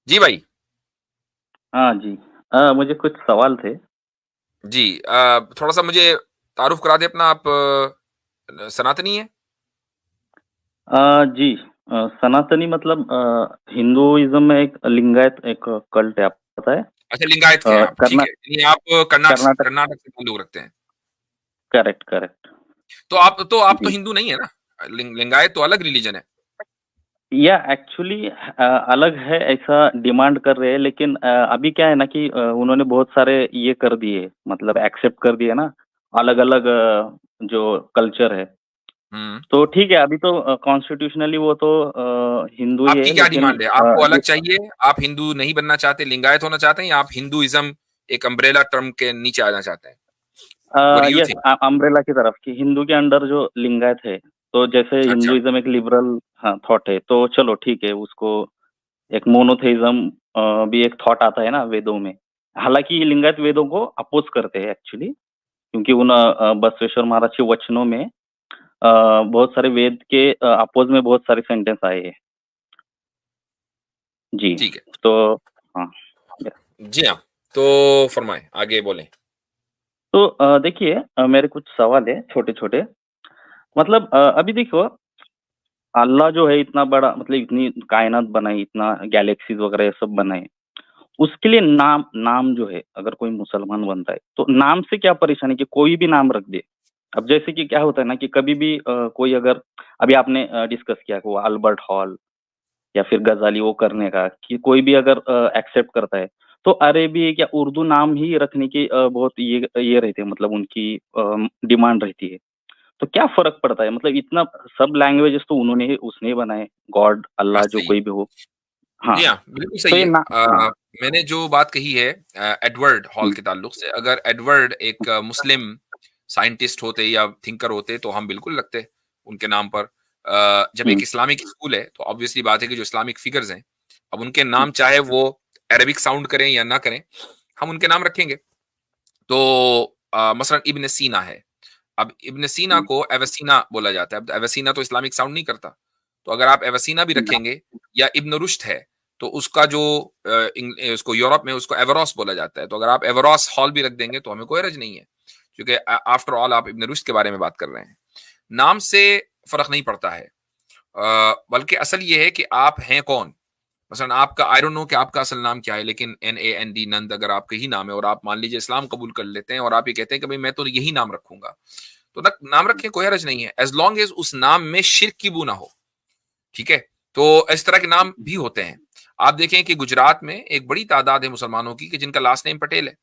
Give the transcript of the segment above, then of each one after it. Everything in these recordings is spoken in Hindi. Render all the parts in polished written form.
जी भाई। हाँ जी। मुझे कुछ सवाल थे। जी थोड़ा सा मुझे तारुफ करा दे अपना। आप सनातनी है? जी। सनातनी मतलब हिंदुइज्म में एक लिंगायत एक कल्ट है, आपको पता है? अच्छा, लिंगायत के हैं आप, ठीक कर्ना है, यानी आप कर्नाटक कर्नाटक। कर्नाटक से ताल्लुक रखते हैं। Correct, correct. तो आप तो जी। हिंदू नहीं है ना? लिंगायत तो अलग रिलीजन है। या एक्चुअली अलग है, ऐसा डिमांड कर रहे हैं, लेकिन अभी क्या है ना कि उन्होंने बहुत सारे ये कर दिए, मतलब एक्सेप्ट कर दिए ना, अलग-अलग जो कल्चर है। हम्म। तो ठीक है, अभी तो कॉन्स्टिट्यूशनली वो तो हिंदू ही आपकी है, क्या लेकिन डिमांड है? आपको अलग चाहिए? आप हिंदू नहीं बनना चाहते, लिंगायत होना चाहते हैं, या आप हिंदुइज्म एक अम्ब्रेला टर्म के नीचे आना चाहते हैं? What do you yes, think? Umbrella की तरफ की हिंदू के अंडर जो लिंगायत है, तो जैसे अच्छा। हिंदुइज्म एक लिबरल, हाँ, थॉट है, तो चलो ठीक है, उसको एक मोनोथेइज्म भी एक थॉट आता है ना वेदों में। हालांकि ये लिंगायत वेदों को अपोज करते हैं एक्चुअली, क्योंकि उन बसवेश्वर महाराज के वचनों में बहुत सारे वेद के अपोज में बहुत सारे सेंटेंस आए हैं। जी। ठीक है। तो हाँ। जी हाँ। तो फरमाए, आगे बोलें। तो देखिए, मेरे कुछ सवाल है छोटे छोटे। मतलब अभी देखो, अल्लाह जो है इतना बड़ा, मतलब इतनी कायनात बनाई, इतना गैलेक्सीज वगैरह ये सब बनाए, उसके लिए नाम नाम जो है, अगर कोई मुसलमान बनता है तो नाम से क्या परेशानी कि कोई भी नाम रख दे। अब जैसे कि क्या होता है ना कि कभी भी कोई अगर, अभी आपने डिस्कस किया कि वो अल्बर्ट हॉल या फिर गजाली वो करने का, कि कोई भी अगर एक्सेप्ट करता है, तो अरेबी या उर्दू नाम ही रखने की बहुत ये रहती है, मतलब उनकी डिमांड रहती है। तो क्या फ़र्क पड़ता है? मतलब इतना सब लैंग्वेजेज़ तो उन्होंने ही उसने ही बनाए, गॉड, हाँ, अल्लाह जो सही है। कोई भी हो। हाँ, जी हाँ, बिल्कुल तो सही ये है। ना, हाँ, मैंने जो बात कही है एडवर्ड हॉल हुँ, के ताल्लुक से, अगर एडवर्ड एक मुस्लिम साइंटिस्ट होते या थिंकर होते तो हम बिल्कुल लगते उनके नाम पर। जब हुँ, एक इस्लामिक स्कूल है तो ऑब्वियसली बात है कि जो इस्लामिक फिगर्स हैं, अब उनके हुँ, नाम चाहे वो अरबिक साउंड करें या ना करें, हम उनके नाम रखेंगे। तो मसलन इब्न सीना है। अब इब्न सीना हुँ, को एवसीना बोला जाता है। अब एवसीना तो इस्लामिक साउंड नहीं करता। तो अगर आप एवसीना भी हुँ, रखेंगे, या इब्न रुश्द है, तो उसका जो उसको यूरोप में उसको एवरोस बोला जाता है। तो अगर आप एवरोस हॉल भी रख देंगे तो हमें कोई हर्ज नहीं है, क्योंकि आफ्टर ऑल आप इब्न रुश्द के बारे में बात कर रहे हैं। नाम से फर्क नहीं पड़ता है। बल्कि असल ये है कि आप हैं कौन। मसलन आपका, आई डोंट नो कि आपका असल नाम क्या है, लेकिन NAND, नंद, अगर आपका ही नाम है और आप मान लीजिए इस्लाम कबूल कर लेते हैं और आप ये कहते हैं कि भाई मैं तो यही नाम रखूंगा, तो नाम रखें, कोई हर्ज नहीं है, एज लॉन्ग एज उस नाम में शिर्क की बू ना हो। ठीक है। तो इस तरह के नाम भी होते हैं। आप देखें कि गुजरात में एक बड़ी तादाद है मुसलमानों की कि जिनका लास्ट नेम पटेल है।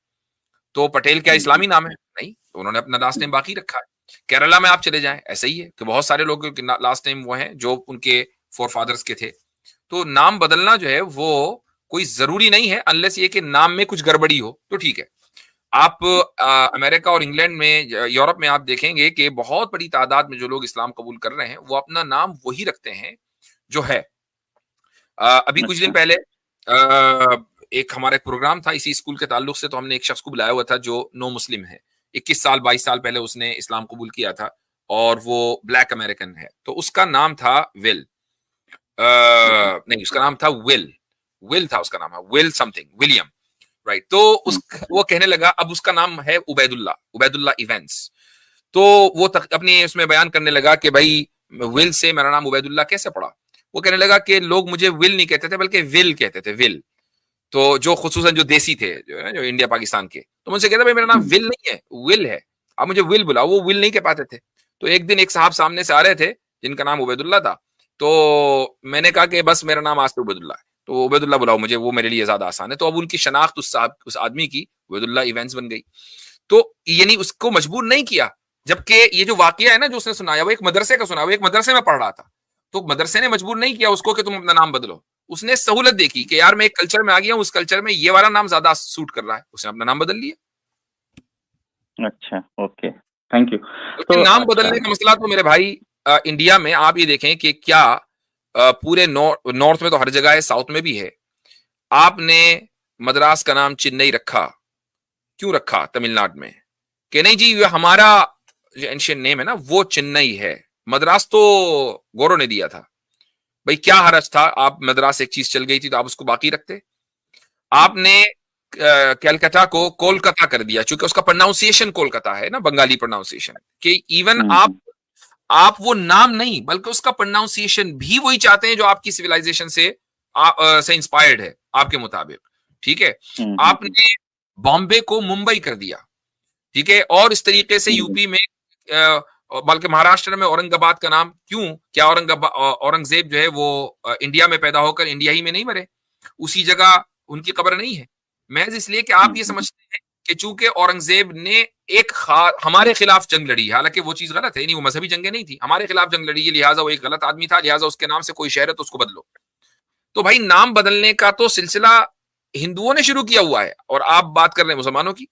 तो पटेल क्या हुँ, इस्लामी नाम है? नहीं, तो उन्होंने अपना लास्ट नेम बाकी रखा है। केरला में आप चले जाएं, ऐसा ही है कि बहुत सारे लोगों के लास्ट नेम वो हैं जो उनके फोर फादर्स के थे। तो नाम बदलना जो है वो कोई जरूरी नहीं है, अनलेस ये कि नाम में कुछ गड़बड़ी हो तो ठीक है। आप अमेरिका और इंग्लैंड में, यूरोप में आप देखेंगे कि बहुत बड़ी तादाद में जो लोग इस्लाम कबूल कर रहे हैं वो अपना नाम वही रखते हैं जो है। अभी कुछ दिन अच्छा, पहले एक हमारा एक प्रोग्राम था इसी स्कूल के ताल्लुक से, तो हमने एक शख्स को बुलाया हुआ था जो नो मुस्लिम है। 21 साल 22 साल पहले उसने इस्लाम कबूल किया था, और वो ब्लैक अमेरिकन है। तो उसका नाम था विल। ओके, नहीं, उसका नाम था विल। विल था उसका नाम, है विल समथिंग, विलियम। राइट। तो हुँ, वो कहने लगा, अब उसका नाम है उबैदुल्ला, उबैदुल्ला इवेंट्स। तो वो अपनी उसमें बयान करने लगा कि भाई विल से मेरा नाम उबैदुल्ला कैसे पड़ा। वो कहने लगा कि लोग मुझे विल नहीं कहते थे बल्कि विल कहते थे, विल। तो जो खुसूसन जो देसी थे, जो है ना, जो इंडिया पाकिस्तान के, तो मुझसे कहता भाई मेरा नाम हुँ, विल नहीं है, विल है। आप मुझे विल बुलाओ। वो विल नहीं कह पाते थे। तो एक दिन एक साहब सामने से आ रहे थे जिनका नाम उबैदुल्ला था। तो मैंने कहा कि बस मेरा नाम आज से उबैदुल्ला है, तो उबैदुल्ला बुलाओ मुझे, वो मेरे लिए ज्यादा आसान है। तो अब उनकी शनाख्त उस आदमी की उबैदुल्ला इवेंट्स बन गई। तो यानी उसको मजबूर नहीं किया। जबकि ये जो वाकया है ना जो उसने सुनाया, वो एक मदरसे का सुना, वो एक मदरसे में पढ़ रहा था। तो मदरसे ने मजबूर नहीं किया उसको कि तुम अपना नाम बदलो। उसने सहूलत देखी कि यार मैं एक कल्चर में आ गया हूं, उस कल्चर में ये वाला नाम ज्यादा सूट कर रहा है, उसने अपना नाम बदल लिया। अच्छा, ओके, थैंक यू। बल्कि तो नाम अच्छा, बदलने का मसला तो मेरे भाई, इंडिया में आप ये देखें कि क्या पूरे नॉर्थ में तो हर जगह है, साउथ में भी है। आपने मद्रास का नाम चेन्नई रखा, क्यों रखा तमिलनाडु में? कि नहीं जी, ये हमारा जो एंशियंट नेम है ना वो चेन्नई है, मद्रास तो गौरव ने दिया था। भाई क्या हरज था, आप मद्रास एक चीज चल गई थी तो आप उसको बाकी रखते। आपने कलकत्ता को कोलकाता कर दिया, क्योंकि उसका प्रोनाउंसिएशन कोलकाता है ना, बंगाली प्रोनाउंसिएशन, कि इवन आप वो नाम नहीं बल्कि उसका प्रोनाउंसिएशन भी वही चाहते हैं जो आपकी सिविलाइजेशन से इंस्पायर्ड है आपके मुताबिक, ठीक है। आपने बॉम्बे को मुंबई कर दिया, ठीक है, और इस तरीके से यूपी में बल्कि महाराष्ट्र में औरंगाबाद का नाम क्यों, क्या औरंगजेब जो है वो इंडिया में पैदा होकर इंडिया ही में नहीं मरे, उसी जगह उनकी कब्र नहीं है, महज इसलिए कि आप ये समझते हैं कि चूंकि औरंगजेब ने हमारे खिलाफ जंग लड़ी, हालांकि वो चीज गलत है, नहीं वो मजहबी जंगें नहीं थी, हमारे खिलाफ जंग लड़ी है, लिहाजा वो एक गलत आदमी था, लिहाजा उसके नाम से कोई शहर है तो उसको बदलो। तो भाई नाम बदलने का तो सिलसिला हिंदुओं ने शुरू किया हुआ है, और आप बात कर रहे हैं मुसलमानों की।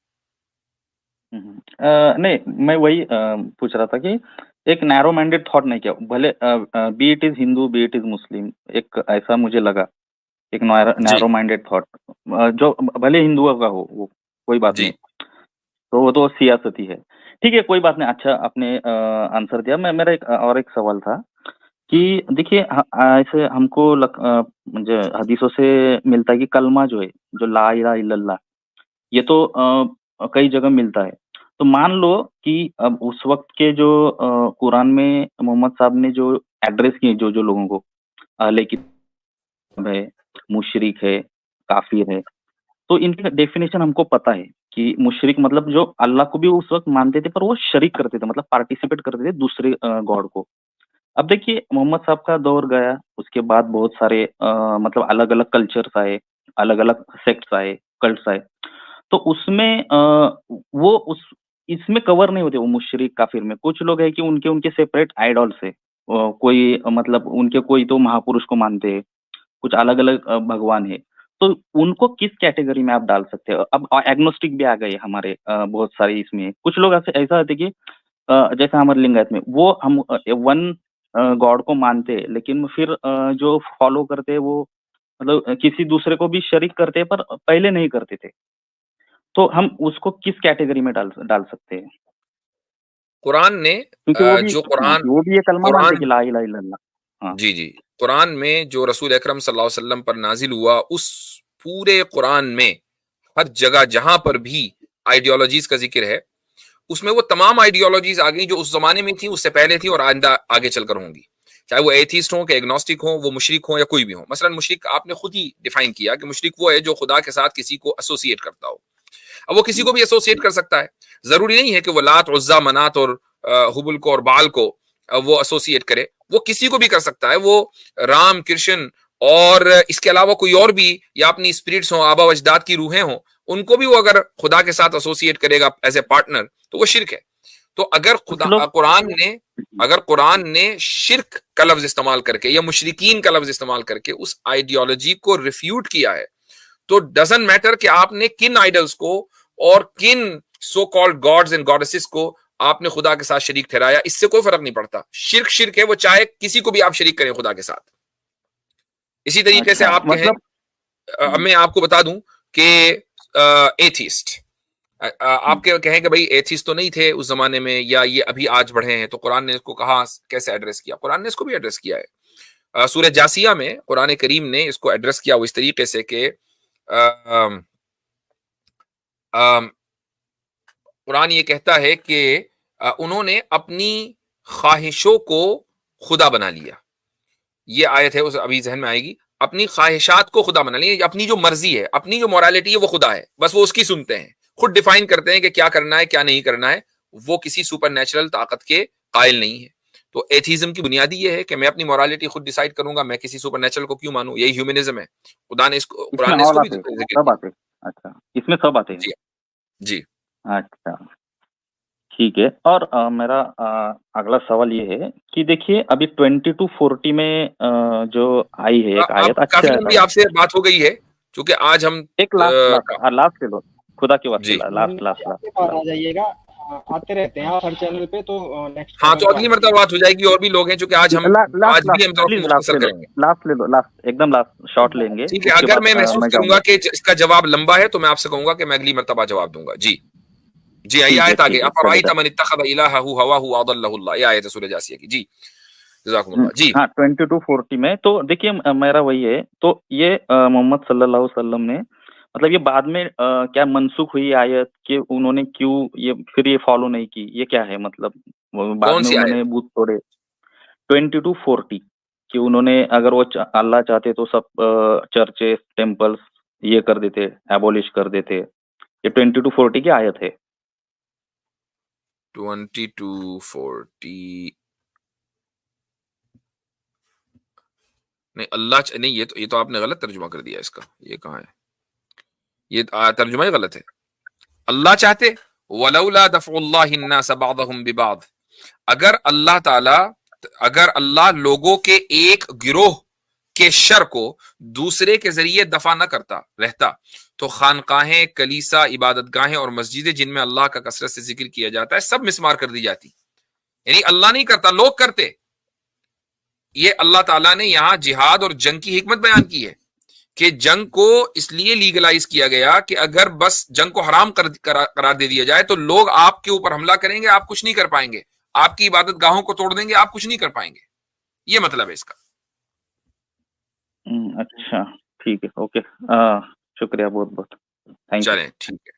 नहीं, मैं वही पूछ रहा था कि एक नैरो माइंडेड थॉट नहीं किया, भले be it is Hindu be it is Muslim, एक ऐसा मुझे लगा, एक नैरो माइंडेड थॉट, जो भले हिंदुओं का हो वो कोई बात नहीं, तो वो तो सियासती है, ठीक है, कोई बात नहीं। अच्छा, आपने आंसर दिया। मेरा एक सवाल था कि देखिए ऐसे हमको मुझे हदीसों से मिलता है कि कलमा जो है, जो ला इलाहा इल्लल्लाह, ये तो कई जगह मिलता है। तो मान लो कि अब उस वक्त के जो कुरान में मोहम्मद साहब ने जो एड्रेस किए जो जो लोगों को, अहले किताब है, मुशरिक है, काफिर है, तो इनकी डेफिनेशन हमको पता है कि मुशरिक मतलब जो अल्लाह को भी उस वक्त मानते थे पर वो शरीक करते थे, मतलब पार्टिसिपेट करते थे दूसरे गॉड को। अब देखिए मोहम्मद साहब का दौर गया, उसके बाद बहुत सारे मतलब अलग अलग कल्चर्स आए, अलग अलग सेक्ट्स आए, कल्ट्स आए, तो उसमें वो उस इसमें कवर नहीं होते वो मुशरिक काफिर में। कुछ लोग हैं कि उनके उनके सेपरेट आइडल्स है, कोई मतलब उनके कोई तो महापुरुष को मानते हैं, कुछ अलग अलग भगवान है, तो उनको किस कैटेगरी में आप डाल सकते हो? अब एग्नोस्टिक भी आ गए हमारे बहुत सारे इसमें। कुछ लोग ऐसे ऐसा होते कि जैसे हमारे लिंगायत में वो हम वन गॉड को मानते हैं, लेकिन फिर जो फॉलो करते हैं वो मतलब किसी दूसरे को भी शरीक करते हैं पर पहले नहीं करते थे, तो हम उसको किस कैटेगरी में डाल डाल सकते हैं? कुरान ने क्योंकि वो भी जो कुरान वो भी ये कलमा मानते कुरान कि ला इलाहा इल्लल्लाह। हाँ। जी, जी। कुरान में जो रसूल अकरम सल्लल्लाहु अलैहि वसल्लम पर नाज़िल हुआ, उस पूरे कुरान में हर जगह जहाँ पर भी आइडियोलॉजीज़ का ज़िक्र है, उसमें वो तमाम आइडियोलॉजीज़ आ गई जो उस ज़माने में थी, उससे पहले थी और आइंदा आगे चलकर होंगी। चाहे वो एथिस्ट हों, कि एग्नोस्टिक हों, वो मुशरिक हों या कोई भी हो। मसलन मुशरिक आपने खुद ही डिफाइन किया कि मुशरिक वो है जो खुदा के साथ किसी को एसोसिएट करता हो। अब वो किसी को भी एसोसिएट कर सकता है। ज़रूरी नहीं है कि वो लात, उज़्ज़ा, मनात और हुबल को और बाल को वो एसोसिएट करे। वो किसी को भी कर सकता है। वो राम, कृष्ण और इसके अलावा कोई और भी, या अपनी स्पिरिट्स हों, आबा अजदाद की रूहें हों, उनको भी वो अगर खुदा के साथ एसोसिएट करेगा एज ए पार्टनर, तो वो शिर्क है। तो अगर कुछ लोग कुरान ने शिर्क का लफ्ज इस्तेमाल करके या मुशरिकीन का लफ्ज इस्तेमाल करके उस आइडियोलॉजी को रिफ्यूट किया है, तो डजंट मैटर कि आपने किन आइडल्स को और किन so called gods and goddesses को आपने खुदा के साथ शरीक ठहराया, इससे कोई फर्क नहीं पड़ता। शिर्क शिर्क है, वो चाहे किसी को भी आप शरीक करें खुदा के साथ। इसी तरीके से आप कहें, मतलब मैं आपको बता दूं कि एथिस्ट, आपके कहें कि भाई एथिस्ट तो नहीं थे उस जमाने में, या ये अभी आज बढ़े हैं, तो कुरान ने इसको कहा कैसे एड्रेस किया? कुरान ने इसको भी एड्रेस किया है। सूरह जासिया में कुरान करीम ने इसको एड्रेस किया वो इस तरीके से कि कुरान ये कहता है कि उन्होंने अपनी ख्वाहिशों को खुदा बना लिया। ये आयत है, उस अभी जहन में आएगी। अपनी ख्वाहिशात को खुदा बना लिया, अपनी जो मर्जी है, अपनी जो मोरालिटी है वो खुदा है, बस वो उसकी सुनते हैं, खुद डिफाइन करते हैं कि क्या करना है क्या नहीं करना है। वो किसी सुपर नेचुरल ताकत के कायल नहीं है। तो एथीज्म की बुनियादी ये है कि मैं अपनी मोरालिटी खुद डिसाइड करूंगा, मैं किसी सुपर नेचुरल को क्यों मानूं। यही ह्यूमनिज्म है। कुरान ने इसको भी जिक्र सब किया। आते हैं। अच्छा, इसमें सब आते हैं। जी, जी। अच्छा, ठीक है। और मेरा अगला सवाल ये है कि देखिए अभी 2240 में जो आई है एक अब आयत, काफी अच्छा लंबी आपसे बात हो गई है, क्योंकि आज हम एक लास्ट ले लो, खुदा के वास्ते, जी लास्ट लास्ट आपके पास आ जाइएगा, आते रहते हैं आप हर चैनल पे, तो नेक्स्ट हाँ, तो अगली मरतबा बात हो जाएगी। और भी लोग हैं, क्योंकि आज भी हम प्लीज मुख्तसर करेंगे। लास्ट ले लो, लास्ट एकदम लास्ट शॉट लेंगे। ठीक है, अगर मैं महसूस करूंगा कि इसका जवाब लंबा है, तो मैं आपसे कहूंगा कि मैं अगली मरतबा जवाब दूंगा। जी, जी। आइए आयत आगे। अफराइता मन इत्तखज़ इलाहहु हवाहु अदल्लहु अल्लाह, ये आयत है सूरह जासिया की। जी, जज़ाकुमुल्लाह। जी हाँ, 2240 में तो देखिए मेरा वही है, तो ये मोहम्मद सल्लल्लाहु अलैहि वसल्लम ने मतलब ये बाद में क्या मनसूख हुई आयत कि उन्होंने क्यों ये फिर ये फॉलो नहीं की, ये क्या है मतलब? बाद कौन में सी आयत? उन्होंने बूथ तोड़े 20 to 40 कि उन्होंने अगर वो अल्लाह चाहते तो सब चर्चेस टेम्पल्स ये कर देते, एबॉलिश कर देते। ये 20 to 40 की आयत है। 20 to 40 नहीं, अल्लाह नहीं, ये तो आपने गलत तर्जुमा कर दिया इसका। ये कहाँ है? ये तर्जुमा ही गलत है। अल्लाह चाहते, वलौला दफ़उल्लाहि अन्नास बअदहुम बिबअद, अगर अल्लाह लोगों के एक गिरोह के शर को दूसरे के जरिए दफा न करता रहता, तो खानकाहें, कलीसा, इबादतगाहें और मस्जिदें जिनमें अल्लाह का कसरत से जिक्र किया जाता है सब मिसमार कर दी जाती। यानी अल्लाह नहीं करता, लोग करते। ये अल्लाह ताला ने यहां जिहाद और जंग की हिकमत बयान की है कि जंग को इसलिए लीगलाइज किया गया कि अगर बस जंग को हराम करार दे दिया जाए तो लोग आपके ऊपर हमला करेंगे, आप कुछ नहीं कर पाएंगे, आपकी इबादत गाहों को तोड़ देंगे, आप कुछ नहीं कर पाएंगे। ये मतलब है इसका। अच्छा, ठीक है, ओके। शुक्रिया बहुत बहुत, थैंक यू। चलें, ठीक है।